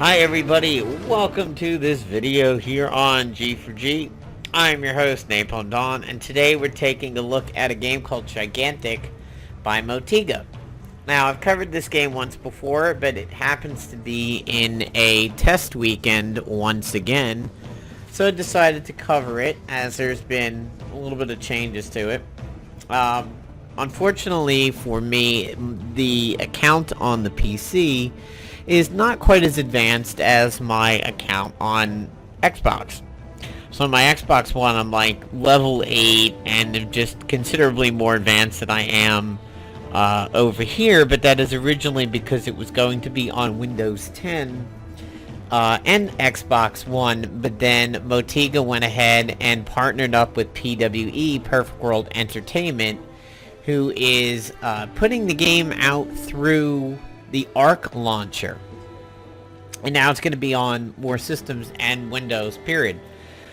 Hi everybody, welcome to this video here on G4G. I'm your host, Napalm Don, and today we're taking a look at a game called Gigantic by Motiga. Now, I've covered this game once before, but it happens to be in a test weekend once again, so I decided to cover it as there's been a little bit of changes to it. Unfortunately for me, the account on the PC is not quite as advanced as my account on Xbox. So on my Xbox One, I'm like level 8 and I'm just considerably more advanced than I am over here, but that is originally because it was going to be on Windows 10 and Xbox One, but then Motiga went ahead and partnered up with PWE, Perfect World Entertainment, who is putting the game out through the Arc launcher, and now it's going to be on more systems and Windows, period.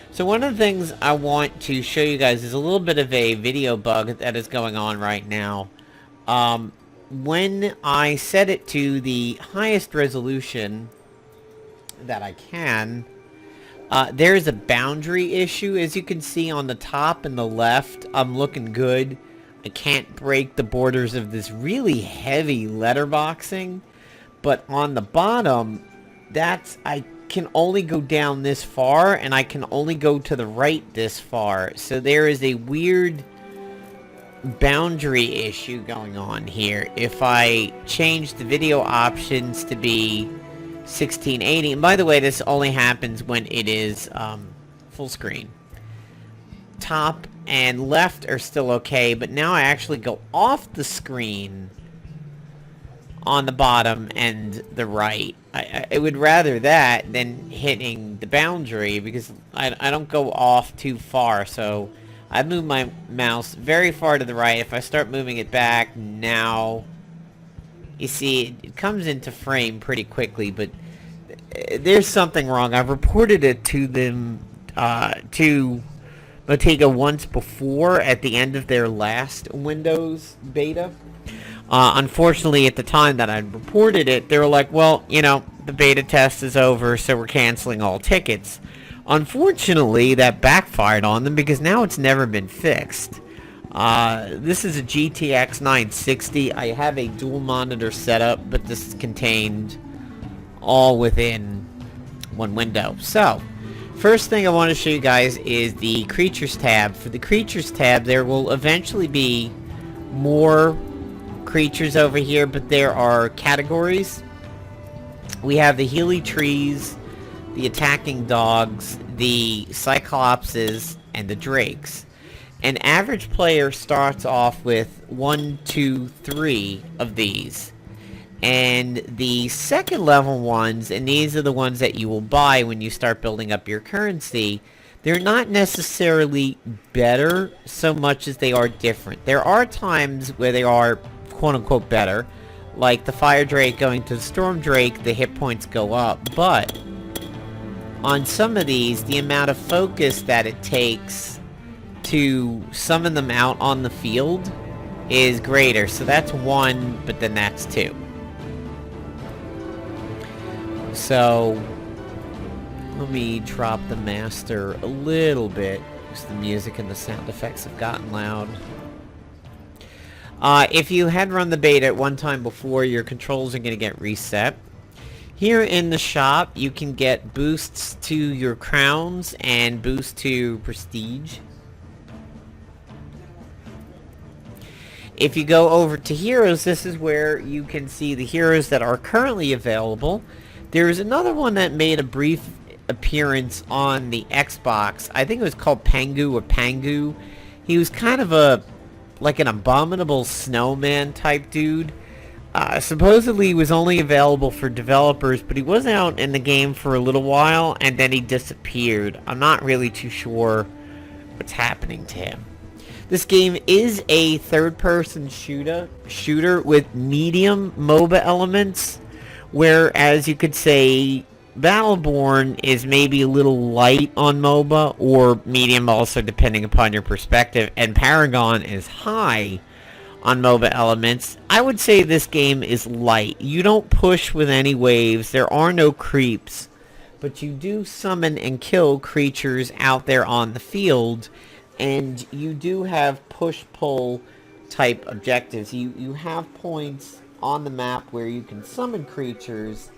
So one of the things I want to show you guys is a little bit of a video bug that is going on right now. When I set it to the highest resolution that I can, there's a boundary issue. As you can see on the top and the left, I'm looking good. I can't break the borders of this really heavy letterboxing, but on the bottom, I can only go down this far, and I can only go to the right this far. So there is a weird boundary issue going on here. If I change the video options to be 1680, and by the way, this only happens when it is full screen. Top and left are still okay, but now I actually go off the screen on the bottom and the right. I would rather that than hitting the boundary, because I don't go off too far, so I move my mouse very far to the right. If I start moving it back now, you see it comes into frame pretty quickly, but there's something wrong. I've reported it to them, to Motiga once before at the end of their last Windows beta. Unfortunately, at the time that I reported it, they were like, well, you know, the beta test is over, so we're canceling all tickets. Unfortunately, that backfired on them because now it's never been fixed. This is a GTX 960. I have a dual monitor setup, but this is contained all within one window. So, first thing I want to show you guys is the Creatures tab. For the Creatures tab, there will eventually be more creatures over here, but there are categories. We have the Healy Trees, the Attacking Dogs, the Cyclopses, and the Drakes. An average player starts off with 1, 2, 3 of these. And the second level ones, and these are the ones that you will buy when you start building up your currency, they're not necessarily better so much as they are different. There are times where they are quote-unquote better, like the Fire Drake going to the Storm Drake, the hit points go up, but on some of these, the amount of focus that it takes to summon them out on the field is greater. So that's 1, but then that's 2. So let me drop the master a little bit, because the music and the sound effects have gotten loud. If you had run the beta at one time before, your controls are going to get reset. Here in the shop, you can get boosts to your crowns and boosts to prestige. If you go over to heroes, this is where you can see the heroes that are currently available. There is another one that made a brief appearance on the Xbox. I think it was called Pangu or Pangu. He was kind of like an abominable snowman type dude. Supposedly he was only available for developers, but he was out in the game for a little while and then he disappeared. I'm not really too sure what's happening to him. This game is a third-person shooter with medium MOBA elements, whereas you could say Battleborn is maybe a little light on MOBA, or medium also, depending upon your perspective, and Paragon is high on MOBA elements. I would say this game is light. You don't push with any waves. There are no creeps. But you do summon and kill creatures out there on the field. And you do have push-pull type objectives. You have points on the map where you can summon creatures,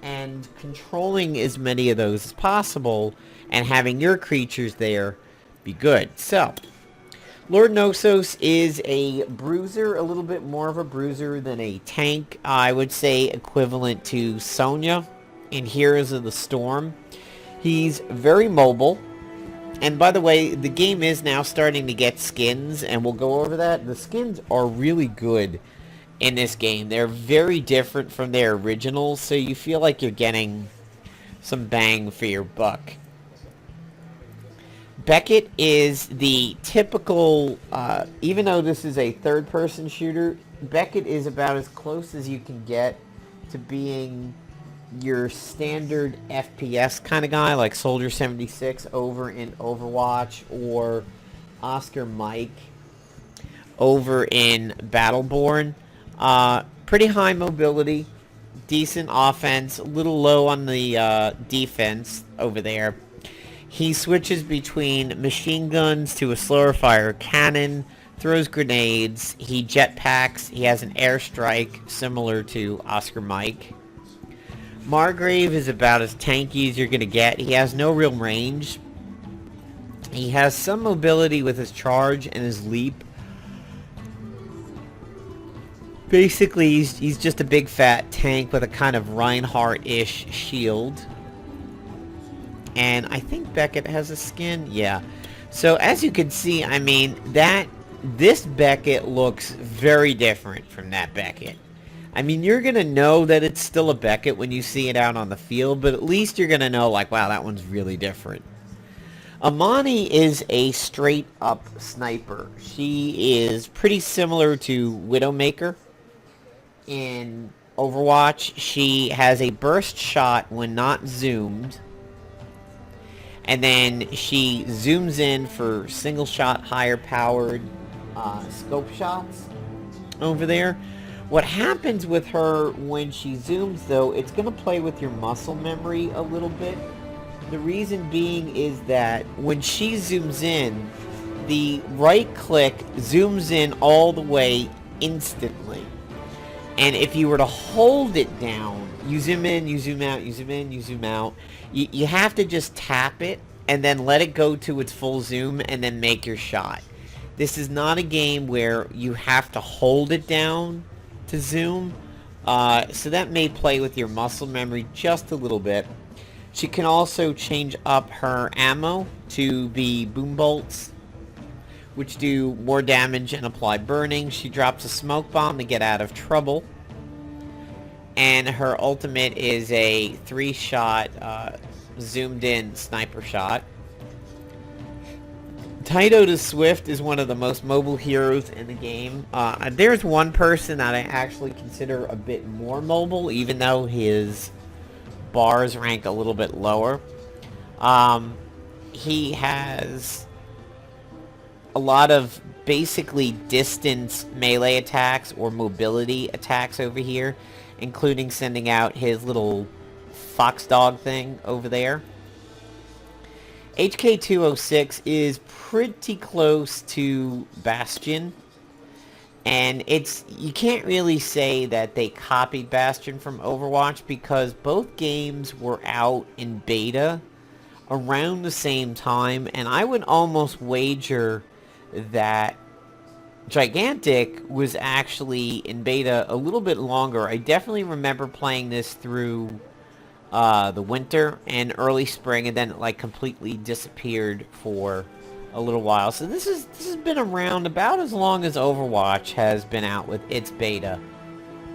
and controlling as many of those as possible and having your creatures there be good. So, Lord KNOSSOS is a bruiser, a little bit more of a bruiser than a tank. I would say equivalent to Sonya in Heroes of the Storm. He's very mobile. And by the way, the game is now starting to get skins, and we'll go over that. The skins are really good in this game. They're very different from their originals, so you feel like you're getting some bang for your buck. BECKETT is the typical, even though this is a third-person shooter, BECKETT is about as close as you can get to being your standard FPS kind of guy, like Soldier 76 over in Overwatch, or Oscar Mike over in Battleborn. Pretty high mobility, decent offense, a little low on the defense over there. He switches between machine guns to a slower fire cannon, throws grenades, he jetpacks, he has an airstrike similar to Oscar Mike. Margrave is about as tanky as you're going to get. He has no real range. He has some mobility with his charge and his leap. Basically, he's just a big fat tank with a kind of Reinhardt-ish shield. And I think BECKETT has a skin. Yeah. So as you can see, I mean, this BECKETT looks very different from that BECKETT. I mean, you're going to know that it's still a BECKETT when you see it out on the field, but at least you're going to know, like, wow, that one's really different. IMANI is a straight-up sniper. She is pretty similar to Widowmaker in Overwatch. She has a burst shot when not zoomed, and then she zooms in for single-shot, higher-powered scope shots over there. What happens with her when she zooms, though, it's going to play with your muscle memory a little bit. The reason being is that when she zooms in, the right click zooms in all the way instantly. And if you were to hold it down, you zoom in, you zoom out, you zoom in, you zoom out, you have to just tap it and then let it go to its full zoom and then make your shot. This is not a game where you have to hold it down to zoom, so that may play with your muscle memory just a little bit. She can also change up her ammo to be boom bolts, which do more damage and apply burning. She drops a smoke bomb to get out of trouble, and her ultimate is a 3-shot zoomed in sniper shot. TYTO to Swift is one of the most mobile heroes in the game. There's one person that I actually consider a bit more mobile, even though his bars rank a little bit lower. He has a lot of basically distance melee attacks or mobility attacks over here, including sending out his little fox dog thing over there. HK206 is pretty close to Bastion, and you can't really say that they copied Bastion from Overwatch because both games were out in beta around the same time, and I would almost wager that Gigantic was actually in beta a little bit longer. I definitely remember playing this through the winter and early spring, and then it like completely disappeared for a little while. So this has been around about as long as Overwatch has been out with its beta.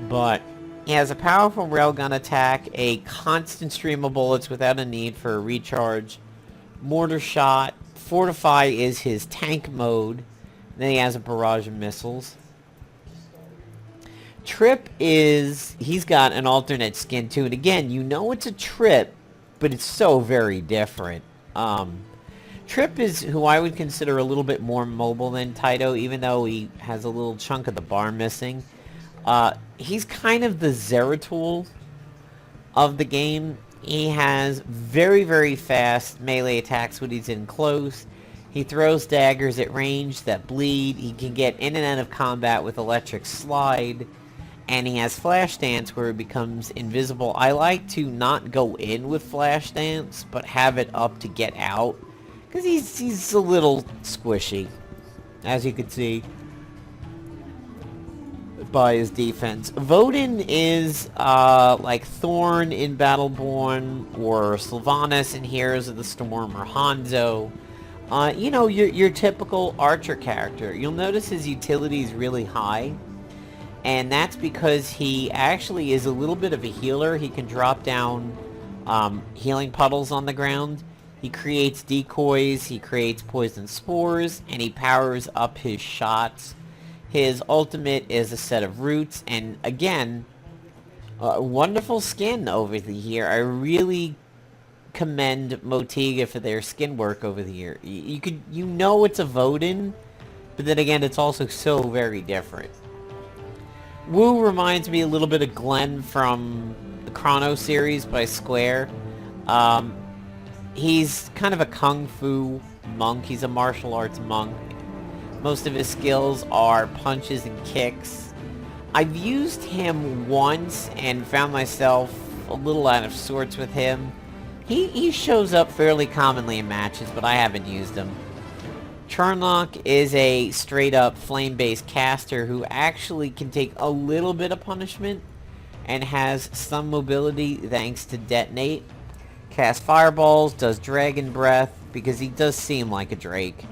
But he has a powerful railgun attack, a constant stream of bullets without a need for a recharge, mortar shot, fortify is his tank mode, then he has a barrage of missiles. TRIPP he's got an alternate skin too, and again, you know it's a TRIPP, but it's so very different. TRIPP is who I would consider a little bit more mobile than TYTO, even though he has a little chunk of the bar missing. He's kind of the Zeratul of the game. He has very, very fast melee attacks when he's in close. He throws daggers at range that bleed. He can get in and out of combat with electric slide. And he has flash dance where he becomes invisible. I like to not go in with flash dance, but have it up to get out. Because he's a little squishy, as you can see by his defense. Voden is like Thorn in Battleborn, or Sylvanas in Heroes of the Storm, or Hanzo. You know, your typical archer character. You'll notice his utility is really high, and that's because he actually is a little bit of a healer. He can drop down healing puddles on the ground. He creates decoys, he creates poison spores, and he powers up his shots. His ultimate is a set of roots, and again, wonderful skin over the year. I really commend Motiga for their skin work over the year. You know it's a Voden, but then again, it's also so very different. Wu reminds me a little bit of Glenn from the KNOSSOS series by Square. He's kind of a kung fu monk. He's a martial arts monk. Most of his skills are punches and kicks. I've used him once and found myself a little out of sorts with him. He shows up fairly commonly in matches, but I haven't used him. Charnok is a straight-up flame-based caster who actually can take a little bit of punishment and has some mobility thanks to detonate. Casts fireballs, does dragon breath, because he does seem like a drake.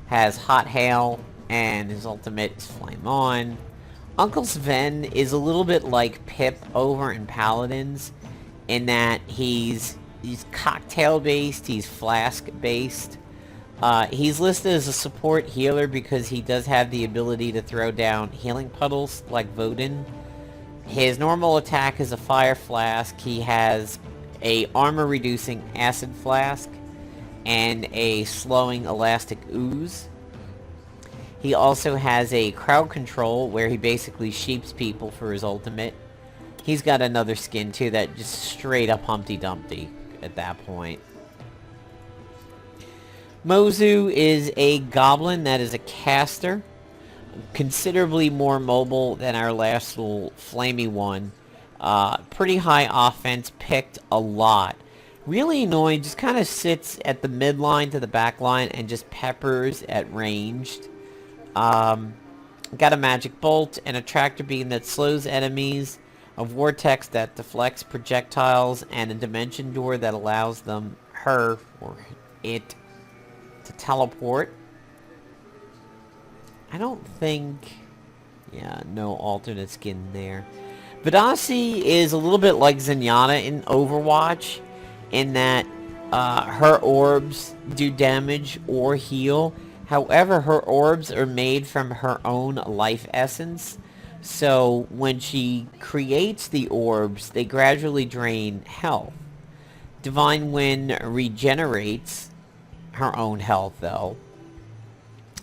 Has hot hail, and his ultimate is flame on. Uncle SVEN is a little bit like Pip over in Paladins, in that he's cocktail based, he's flask based. He's listed as a support healer because he does have the ability to throw down healing puddles like Voden. His normal attack is a fire flask. He has a armor reducing acid flask and a slowing elastic ooze. He also has a crowd control where he basically sheeps people for his ultimate. He's got another skin too that just straight up Humpty Dumpty at that point. Mozu is a goblin that is a caster, considerably more mobile than our last little flamey one. Pretty high offense, picked a lot. Really annoying, just kind of sits at the midline to the back line and just peppers at ranged. Got a magic bolt and a tractor beam that slows enemies, a vortex that deflects projectiles, and a dimension door that allows her or it to teleport. I don't think... yeah, no alternate skin there. Vidasi is a little bit like Zenyatta in Overwatch, in that her orbs do damage or heal. However, her orbs are made from her own life essence, so when she creates the orbs, they gradually drain health. Divine Wind regenerates her own health, though.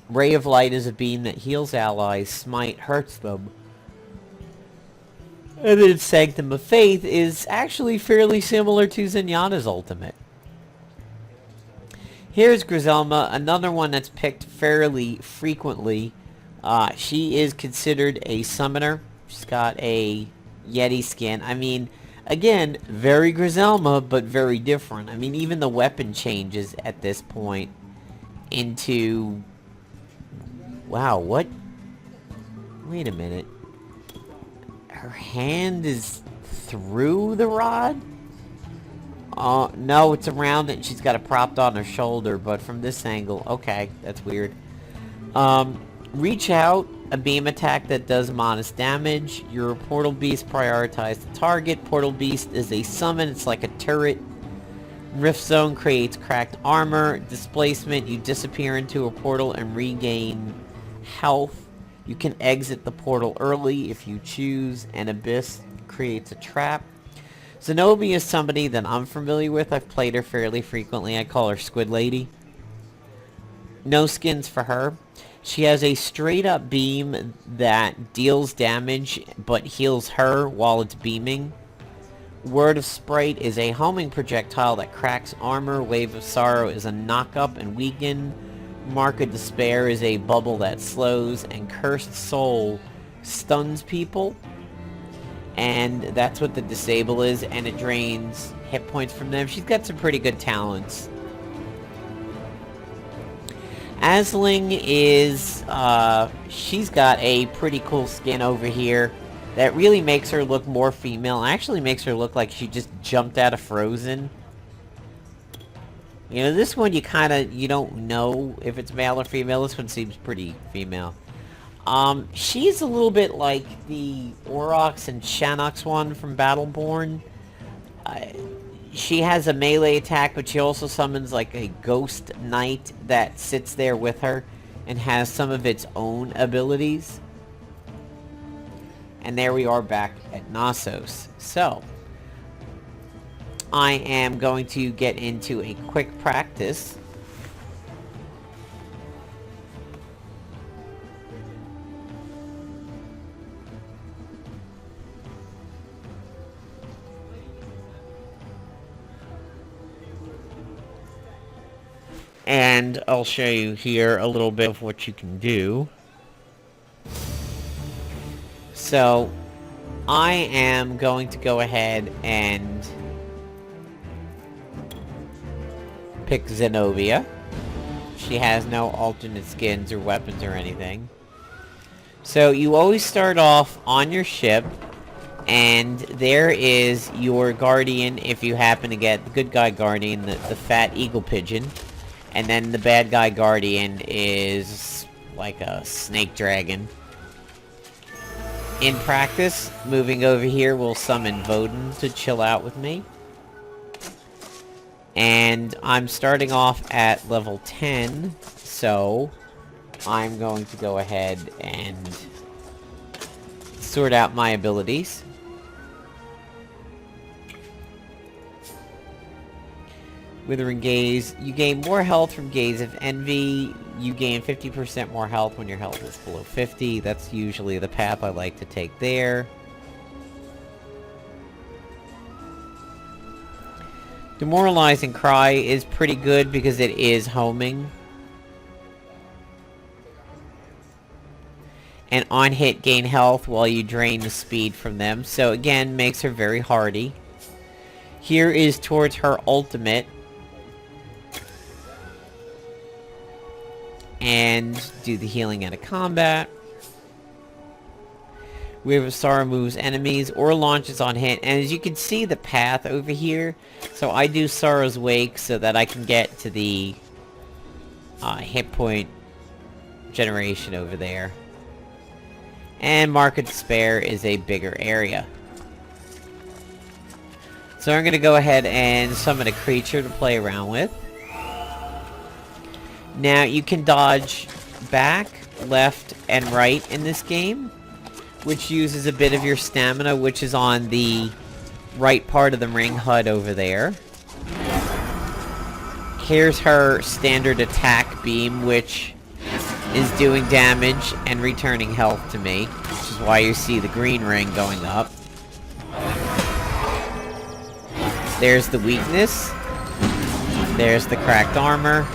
Ray of Light is a beam that heals allies, Smite hurts them. And then Sanctum of Faith is actually fairly similar to Zenyatta's ultimate. Here's Griselma, another one that's picked fairly frequently. She is considered a summoner. She's got a Yeti skin. I mean, again, very Griselma, but very different. I mean, even the weapon changes at this point into... wow, what? Wait a minute. Her hand is through the rod? No, it's around it and she's got it propped on her shoulder, but from this angle, okay, that's weird. Reach Out, a beam attack that does modest damage. Your Portal Beast prioritized the target. Portal Beast is a summon, it's like a turret. Rift Zone creates cracked armor. Displacement, you disappear into a portal and regain health. You can exit the portal early if you choose, and Abyss creates a trap. XENOBIA is somebody that I'm familiar with. I've played her fairly frequently. I call her Squid Lady. No skins for her. She has a straight up beam that deals damage but heals her while it's beaming. Word of Sprite is a homing projectile that cracks armor. Wave of Sorrow is a knock-up and weaken. Mark of Despair is a bubble that slows. And Cursed Soul stuns people. And that's what the disable is, and it drains hit points from them. She's got some pretty good talents. Aisling is, she's got a pretty cool skin over here that really makes her look more female. Actually makes her look like she just jumped out of Frozen. You know, this one you don't know if it's male or female. This one seems pretty female. She's a little bit like the Aurochs and Shannox one from Battleborn. She has a melee attack, but she also summons like a ghost knight that sits there with her and has some of its own abilities. And there we are back at KNOSSOS. So, I am going to get into a quick practice. And I'll show you here a little bit of what you can do. So, I am going to go ahead and pick XENOBIA. She has no alternate skins or weapons or anything. So, you always start off on your ship, and there is your guardian if you happen to get the good guy guardian, the fat eagle pigeon. And then the bad guy guardian is like a snake dragon. In practice, moving over here, we'll summon Voden to chill out with me. And I'm starting off at level 10, so I'm going to go ahead and sort out my abilities. Withering Gaze. You gain more health from Gaze of Envy. You gain 50% more health when your health is below 50. That's usually the path I like to take there. Demoralizing Cry is pretty good because it is homing. And on hit, gain health while you drain the speed from them. So again, makes her very hardy. Here is towards her ultimate. And do the healing out of combat. Wave of Sorrow moves enemies or launches on hit. And as you can see the path over here. So I do Sorrow's Wake so that I can get to the hit point generation over there. And Mark of Despair is a bigger area. So I'm going to go ahead and summon a creature to play around with. Now, you can dodge back, left, and right in this game, which uses a bit of your stamina, which is on the right part of the ring HUD over there. Here's her standard attack beam, which is doing damage and returning health to me, which is why you see the green ring going up. There's the weakness. There's the cracked armor.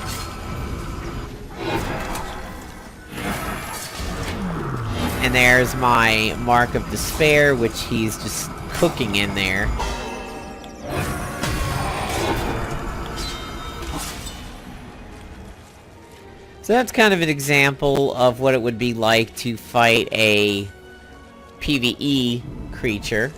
And there's my Mark of Despair, which he's just cooking in there. So that's kind of an example of what it would be like to fight a PvE creature.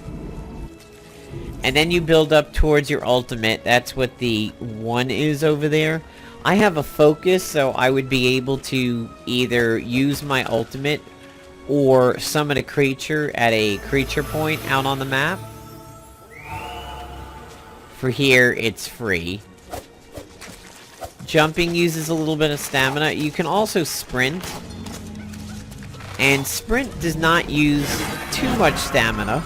And then you build up towards your ultimate. That's what the 1 is over there. I have a focus, so I would be able to either use my ultimate or summon a creature at a creature point out on the map. For here, it's free. Jumping uses a little bit of stamina. You can also sprint. And sprint does not use too much stamina.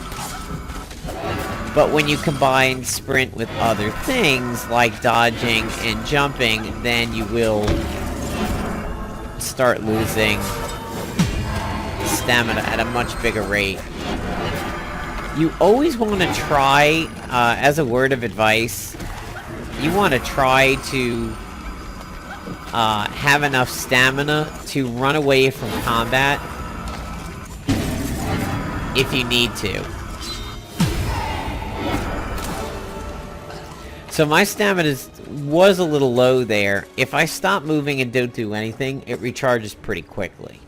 But when you combine sprint with other things, like dodging and jumping, then you will start losing stamina at a much bigger rate. You always want to try, as a word of advice, you want to try to have enough stamina to run away from combat if you need to. So my stamina was a little low there. If I stop moving and don't do anything, it recharges pretty quickly.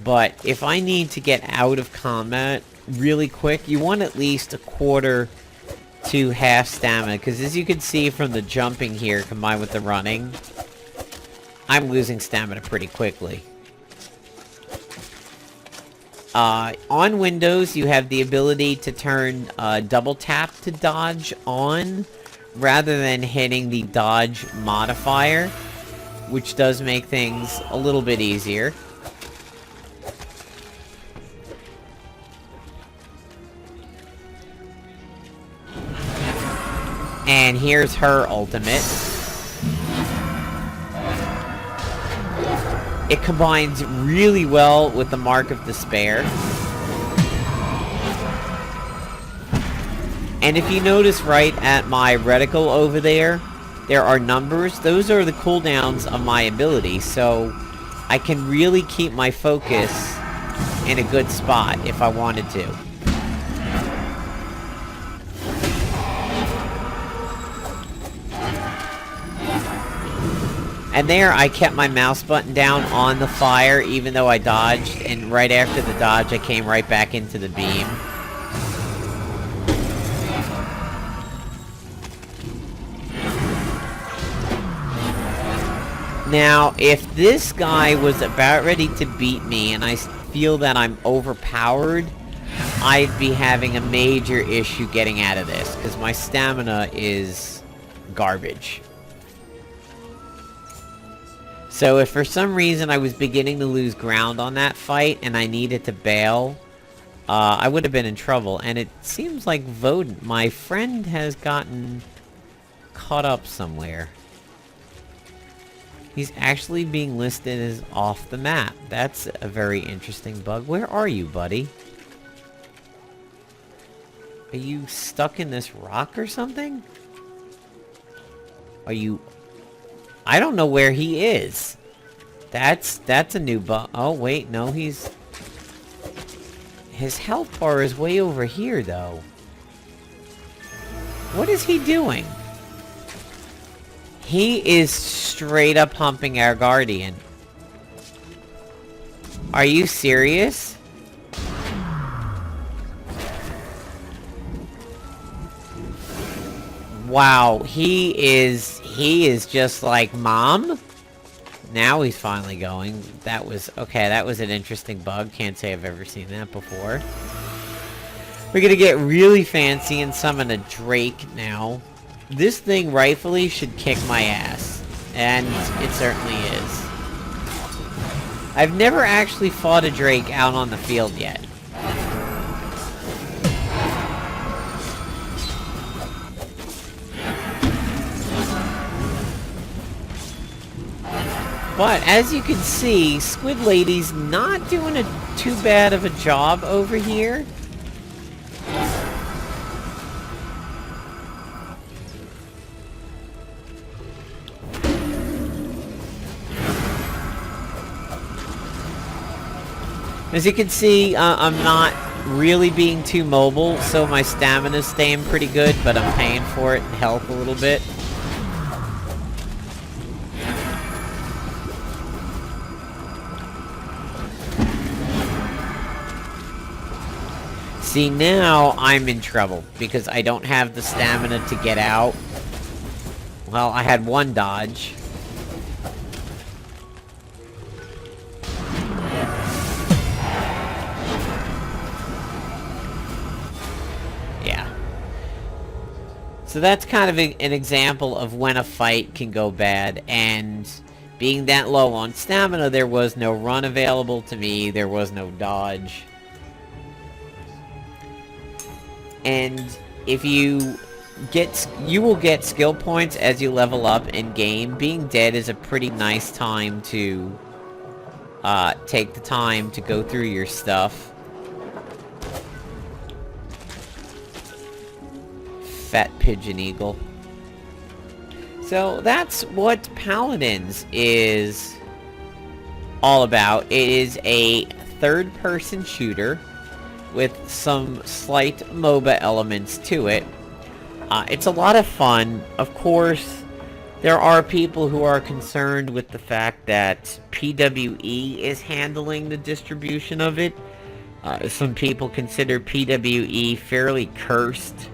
But if I need to get out of combat really quick, you want at least a quarter to half stamina. Because as you can see from the jumping here combined with the running, I'm losing stamina pretty quickly. On Windows, you have the ability to turn double tap to dodge on, rather than hitting the dodge modifier, which does make things a little bit easier. And here's her ultimate. It combines really well with the Mark of Despair. And if you notice right at my reticle over there, there are numbers. Those are the cooldowns of my ability, so I can really keep my focus in a good spot if I wanted to. And there, I kept my mouse button down on the fire, even though I dodged, and right after the dodge, I came right back into the beam. Now, if this guy was about ready to beat me, and I feel that I'm overpowered, I'd be having a major issue getting out of this, because my stamina is garbage. So if for some reason I was beginning to lose ground on that fight and I needed to bail, I would have been in trouble. And it seems like Voden, my friend, has gotten caught up somewhere. He's actually being listed as off the map. That's a very interesting bug. Where are you, buddy? Are you stuck in this rock or something? Are you... I don't know where he is. That's a new bug. Oh, wait, no, he's... His health bar is way over here, though. What is he doing? He is straight up humping our Guardian. Are you serious? Wow, he is just like, Mom? Now he's finally going. That was an interesting bug. Can't say I've ever seen that before. We're gonna get really fancy and summon a Drake now. This thing rightfully should kick my ass. And it certainly is. I've never actually fought a Drake out on the field yet. But as you can see, Squid Lady's not doing too bad of a job over here. As you can see, I'm not really being too mobile, so my stamina's staying pretty good, but I'm paying for it in health a little bit. See, now I'm in trouble, because I don't have the stamina to get out. Well, I had one dodge. Yeah. So that's kind of an example of when a fight can go bad, and being that low on stamina, there was no run available to me, there was no dodge. And if you will get skill points as you level up in game. Being dead is a pretty nice time to take the time to go through your stuff. Fat pigeon eagle. So that's what Paladins is all about. It is a third-person shooter with some slight MOBA elements to it. It's a lot of fun. Of course, there are people who are concerned with the fact that PWE is handling the distribution of it. Some people consider PWE fairly cursed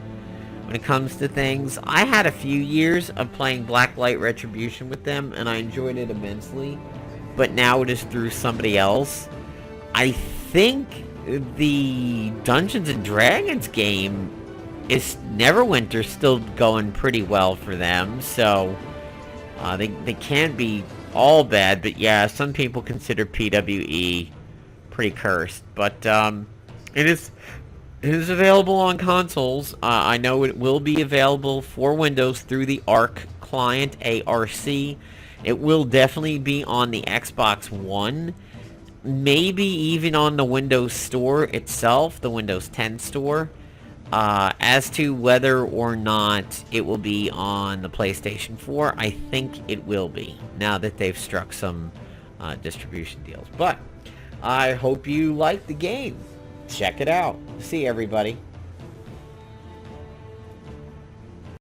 when it comes to things. I had a few years of playing Blacklight Retribution with them, and I enjoyed it immensely. But now it is through somebody else. I think the Dungeons and Dragons game is Neverwinter's still going pretty well for them, so they can't be all bad. But yeah, some people consider PWE pretty cursed. But it is available on consoles. I know it will be available for Windows through the ARC client, ARC. It will definitely be on the Xbox One. Maybe even on the Windows Store itself, the Windows 10 Store. As to whether or not it will be on the PlayStation 4, I think it will be, now that they've struck some distribution deals. But I hope you like the game. Check it out. See you, everybody.